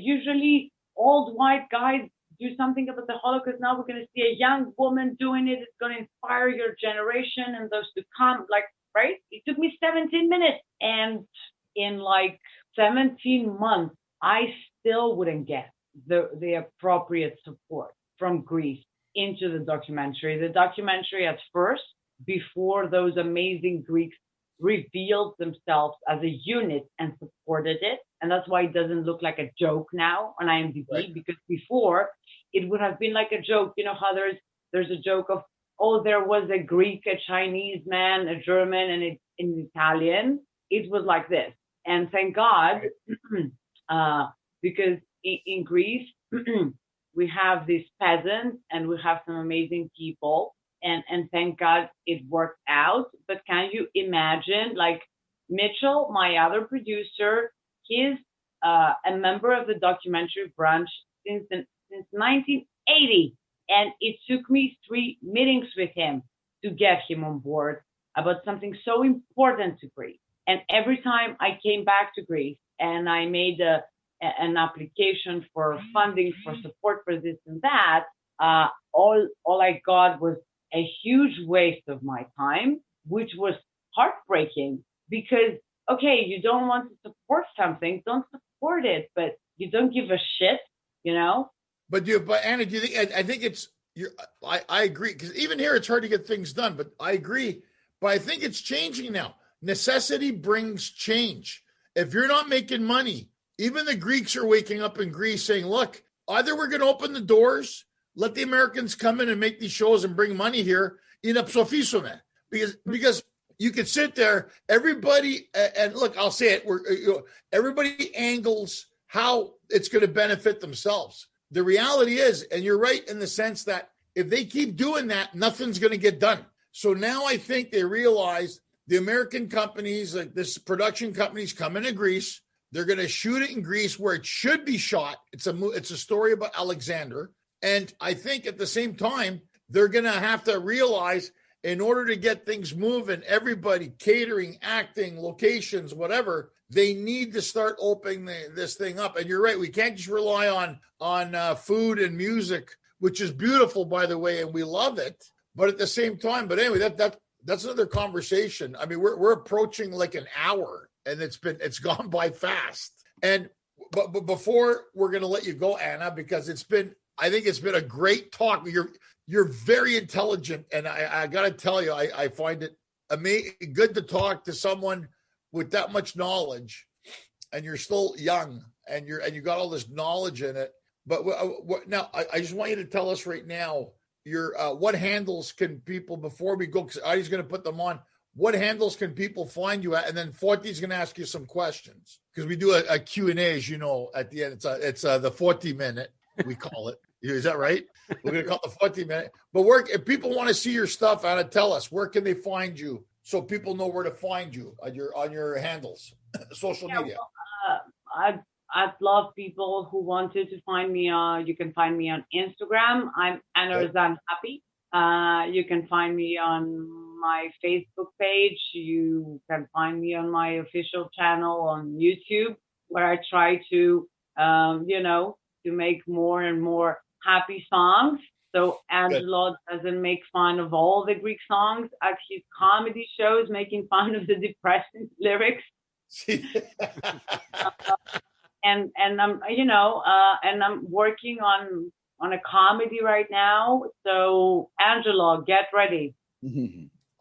Usually old white guys do something about the Holocaust. Now we're going to see a young woman doing it. It's going to inspire your generation and those to come. Like, right? It took me 17 minutes. And in like 17 months, I still wouldn't get the appropriate support from Greece into the documentary. The documentary at first, before those amazing Greeks revealed themselves as a unit and supported it. And that's why it doesn't look like a joke now on IMDb, right? Because before it would have been like a joke. You know how there's a joke of, oh, there was a Greek, a Chinese man, a German, and an Italian. It was like this. And thank God, because in Greece, we have these peasants and we have some amazing people. And thank God it worked out. But can you imagine, like Mitchell, my other producer, he's a member of the documentary branch since 1980. And it took me 3 meetings with him to get him on board about something so important to Greece. And every time I came back to Greece and I made an application for funding, for support for this and that, all I got was a huge waste of my time, which was heartbreaking because, okay, you don't want to support something, don't support it, but you don't give a shit, you know? But Anna, do you think, I think I agree, because even here it's hard to get things done, but I agree. But I think it's changing now. Necessity brings change. If you're not making money, even the Greeks are waking up in Greece saying, look, either we're going to open the doors, let the Americans come in and make these shows and bring money here in absophisome. Because you could sit there, everybody, and look, I'll say it, everybody angles how it's going to benefit themselves. The reality is, and you're right in the sense that if they keep doing that, nothing's going to get done. So now I think they realize the American companies, like this production companies, come into Greece. They're going to shoot it in Greece where it should be shot. It's a story about Alexander. And I think at the same time, they're going to have to realize in order to get things moving, everybody, catering, acting, locations, whatever, they need to start opening this thing up. And you're right, we can't just rely on food and music, which is beautiful, by the way, and we love it. But at the same time, but anyway, that's another conversation. I mean, we're approaching like an hour, and it's gone by fast. And but before we're going to let you go, Anna, because I think it's been a great talk. You're very intelligent, and I got to tell you, I find it good to talk to someone with that much knowledge, and you're still young, and you got all this knowledge in it. But now, I just want you to tell us right now what handles can people, before we go, because Artie's going to put them on. What handles can people find you at? And then Forty's going to ask you some questions, because we do a Q&A, as you know, at the end. It's the 40 minute, we call it. Is that right? We're going to call it the 40 minute. But if people want to see your stuff, Anna, tell us, where can they find you so people know where to find you on your handles, social media? Well, I'd love people who wanted to find me. You can find me on Instagram. I'm Anna Rezan Happy. You can find me on my Facebook page. You can find me on my official channel on YouTube, where I try to, to make more and more happy songs. So Angelo doesn't make fun of all the Greek songs at his comedy shows, making fun of the depressing lyrics. And I'm, and I'm working on a comedy right now. So Angelo, get ready.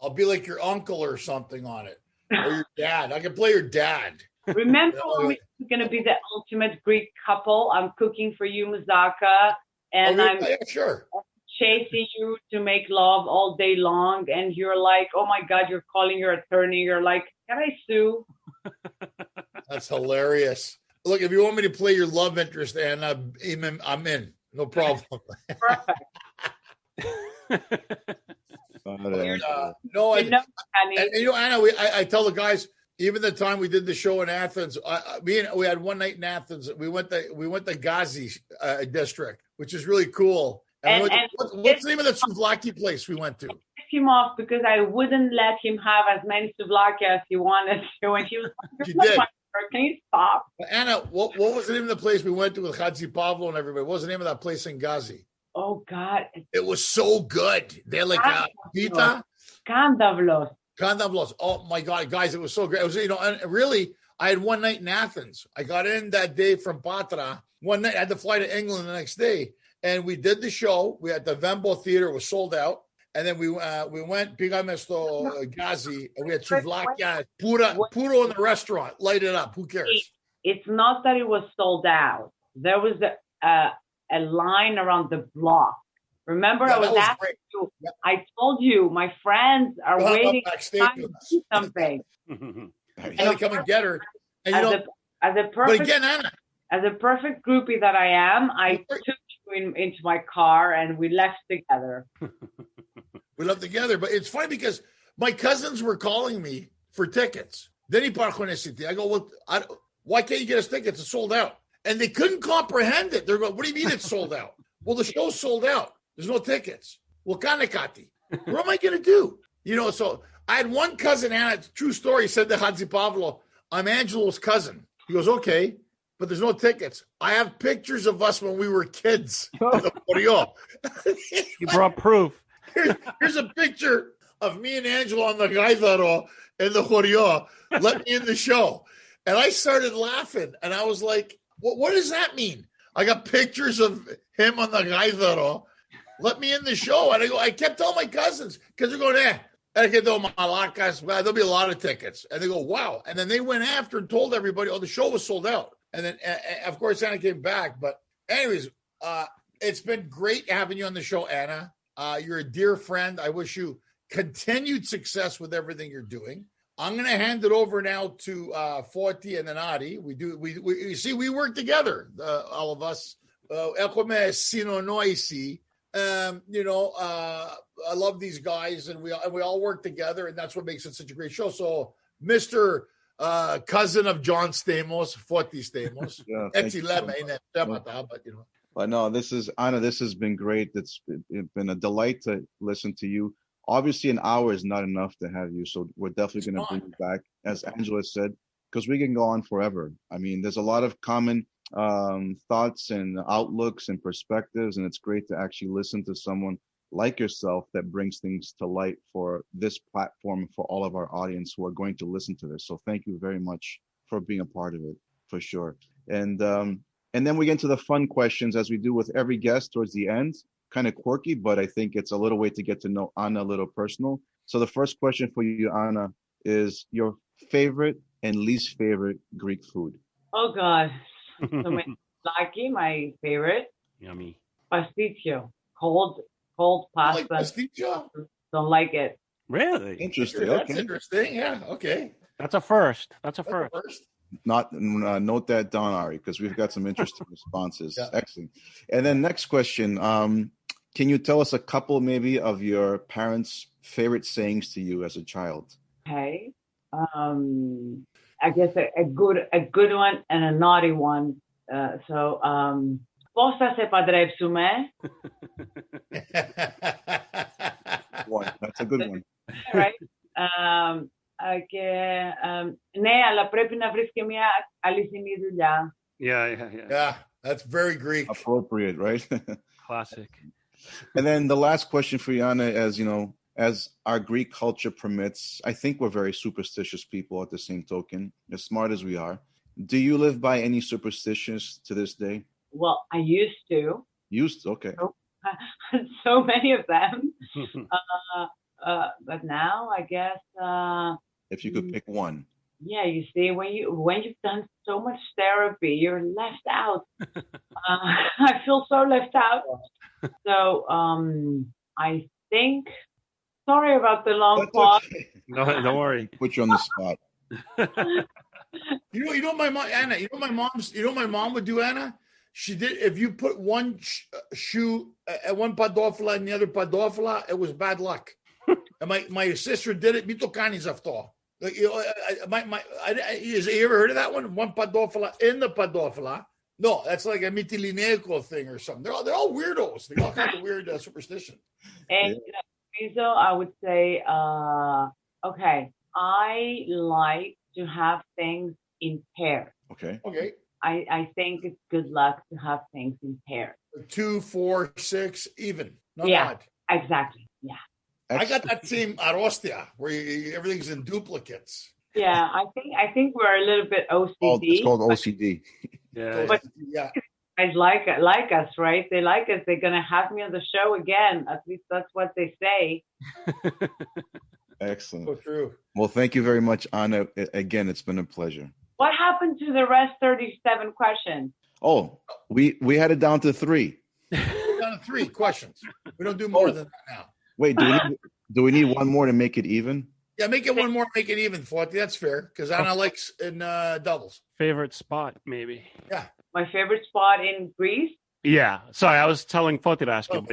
I'll be like your uncle or something on it, or your dad. I can play your dad. Remember when we're going to be the ultimate Greek couple? I'm cooking for you, Mazaka, and I'm chasing you to make love all day long. And you're like, oh my God, you're calling your attorney. You're like, can I sue? That's hilarious. Look, if you want me to play your love interest, Anna, I'm in. No problem. Perfect. Anna, I tell the guys, even the time we did the show in Athens, we had one night in Athens. We went to Gazi district, which is really cool. And what's the name of the souvlaki place we went to? I pissed him off because I wouldn't let him have as many souvlaki as he wanted to, and he was like, "You did. Can you stop?" Anna, what was the name of the place we went to with Hadzi Pavlo and everybody? What was the name of that place in Gazi? Oh God, it was so good. They're like pita. Kandavlos. Oh my God, guys, it was so great. It was, and really, I had one night in Athens. I got in that day from Patra. One night, I had to fly to England the next day. And we did the show. We had the Vembo Theater. It was sold out. And then we went, Pigamesto Gazi, and we had souvlakia, puro in the restaurant. Light it up. Who cares? It's not that it was sold out. There was a line around the block. Remember, I was asking you. Yeah. I told you my friends are waiting to see something. And they come and get her. And but again, Anna, as a perfect groupie that I am, I took you into my car and we left together. We left together, but it's funny because my cousins were calling me for tickets. Then he I go, well, why can't you get us tickets? It's sold out. And they couldn't comprehend it. They're going, what do you mean it's sold out? Well, the show's sold out. There's no tickets. Well, Kanekati. What am I going to do? So I had one cousin, Anna, true story, said to Hadzi Pavlo, I'm Angelo's cousin. He goes, okay, but there's no tickets. I have pictures of us when we were kids. You brought proof. Here's a picture of me and Angelo on the Gaidaro in the Choreo. Let me in the show. And I started laughing. And I was like, what does that mean? I got pictures of him on the Gaidaro. Let me in the show. And I kept telling my cousins, because they're going, there'll be a lot of tickets. And they go, wow. And then they went after and told everybody, the show was sold out. And then, of course, Anna came back. But anyways, it's been great having you on the show, Anna. You're a dear friend. I wish you continued success with everything you're doing. I'm going to hand it over now to Forti and Adi. We work together, all of us. I love these guys, and we all work together, and that's what makes it such a great show. So, Mr. Cousin of John Stamos, Forti Stamos. But no, Anna, this has been great. It's been a delight to listen to you. Obviously, an hour is not enough to have you, so we're definitely going to bring you back, as Angela said, because we can go on forever. I mean, there's a lot of common thoughts and outlooks and perspectives, and it's great to actually listen to someone like yourself that brings things to light for this platform, for all of our audience who are going to listen to this. So thank you very much for being a part of it, for sure. And then we get into the fun questions, as we do with every guest towards the end. Kind of quirky, but I think it's a little way to get to know Anna a little personal. So the first question for you, Anna, is your favorite and least favorite Greek food. Oh, God. So my favorite. Yummy. Pasticcio. Cold pasta. Like pasticcio? Don't like it. Really? Interesting. That's Okay. interesting. Yeah. Okay. That's a first. Note that down, Ari, because we've got some interesting responses. Yeah. Excellent. And then next question. Can you tell us a couple maybe of your parents' favorite sayings to you as a child? Okay. I guess a good one and a naughty one. Πώς θα σε παντρέψουμε? That's a good one. Right. Ναι, αλλά πρέπει να βρεις και μια αληθινή δουλειά. Yeah. That's very Greek. Appropriate, right? Classic. And then the last question for Yana, as our Greek culture permits, I think we're very superstitious people at the same token, as smart as we are. Do you live by any superstitions to this day? Well, I used to. Okay. So many of them. But now, I guess. If you could pick one. Yeah, you see, when you've done so much therapy, you're left out. I feel so left out. So I think. Sorry about the long pause. Okay. No, don't worry. Put you on the spot. You know my mom, Anna. You know my mom would do, Anna. She did. If you put one shoe at one padofla and the other padofla, it was bad luck. And my sister did it. Mito kanis afto. Like, you ever heard of that one? One padofla in the padofla. No, that's like a mitilineco thing or something. They're all weirdos. They all kinds of weird superstitions. And so I would say, okay, I like to have things in pairs. Okay. I think it's good luck to have things in pairs. 2, 4, 6, even. Not odd. Exactly. Yeah. I got that same arostia where everything's in duplicates. Yeah, I think we're a little bit OCD. It's called OCD. Yeah. But Yeah. guys like us, right? They like us. They're gonna have me on the show again. At least that's what they say. Excellent. So true. Well, thank you very much, Anna. Again, it's been a pleasure. What happened to the rest 37 questions? Oh, we had it down to 3. We're down to 3 questions. We don't do more than that now. Wait, do we need one more to make it even? Yeah, make it one more, make it even, Forty. That's fair, because Anna likes in doubles. Favorite spot, maybe. Yeah. My favorite spot in Greece? Yeah. Sorry, I was telling Forty to ask you.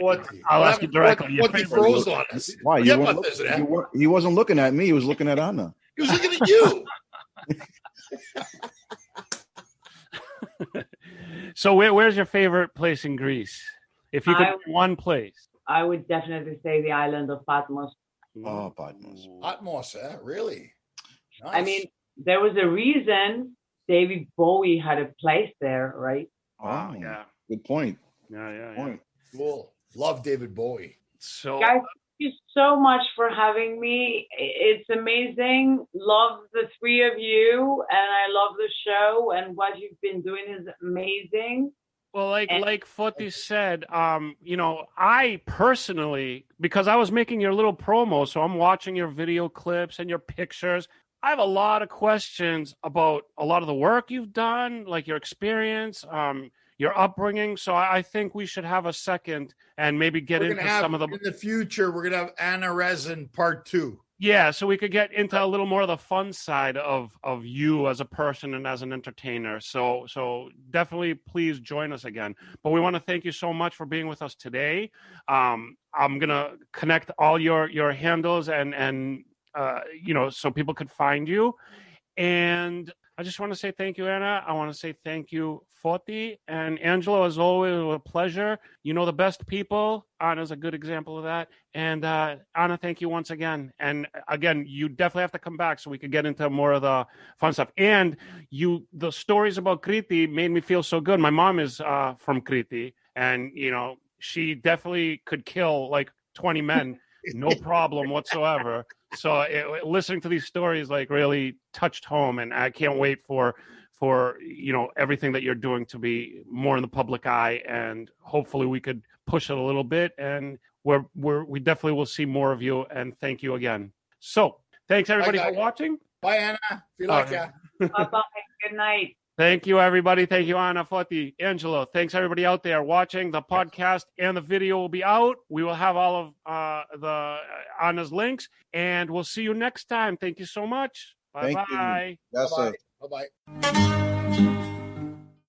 I'll ask you directly. Forty froze on us. Why? He wasn't looking at me. He was looking at Anna. He was looking at you. So where's your favorite place in Greece? If you could pick one place. I would definitely say the island of Patmos. Oh, Patmos. Patmos, really? Nice. I mean, there was a reason David Bowie had a place there, right? Oh, yeah. Good point. Yeah. Cool. Love David Bowie. So, guys, thank you so much for having me. It's amazing. Love the 3 of you, and I love the show, and what you've been doing is amazing. well, like Foti said, I personally, because I was making your little promo, so I'm watching your video clips and your pictures. I have a lot of questions about a lot of the work you've done, like your experience, your upbringing. So I think we should have a second and maybe get into some of the. In the future, we're gonna have Anna Rezan Part 2. Yeah, so we could get into a little more of the fun side of you as a person and as an entertainer. So definitely please join us again. But we want to thank you so much for being with us today. I'm gonna connect all your handles and so people could find you. And I just want to say thank you, Anna. I want to say thank you, Foti. And Angelo, as always, a pleasure. You know the best people. Anna's a good example of that. And Anna, thank you once again. And again, you definitely have to come back so we could get into more of the fun stuff. And the stories about Crete made me feel so good. My mom is from Crete, and, she definitely could kill like 20 men, no problem whatsoever. So listening to these stories really touched home, and I can't wait for everything that you're doing to be more in the public eye, and hopefully we could push it a little bit, and we definitely will see more of you. And thank you again. So thanks everybody for watching. Bye, Anna. Feel like ya. Bye-bye. Good night. Thank you, everybody. Thank you, Anna, Foti, Angelo. Thanks, everybody out there watching. The podcast and the video will be out. We will have all of the Anna's links, and we'll see you next time. Thank you so much. Bye-bye. Thank you. That's it. Bye-bye.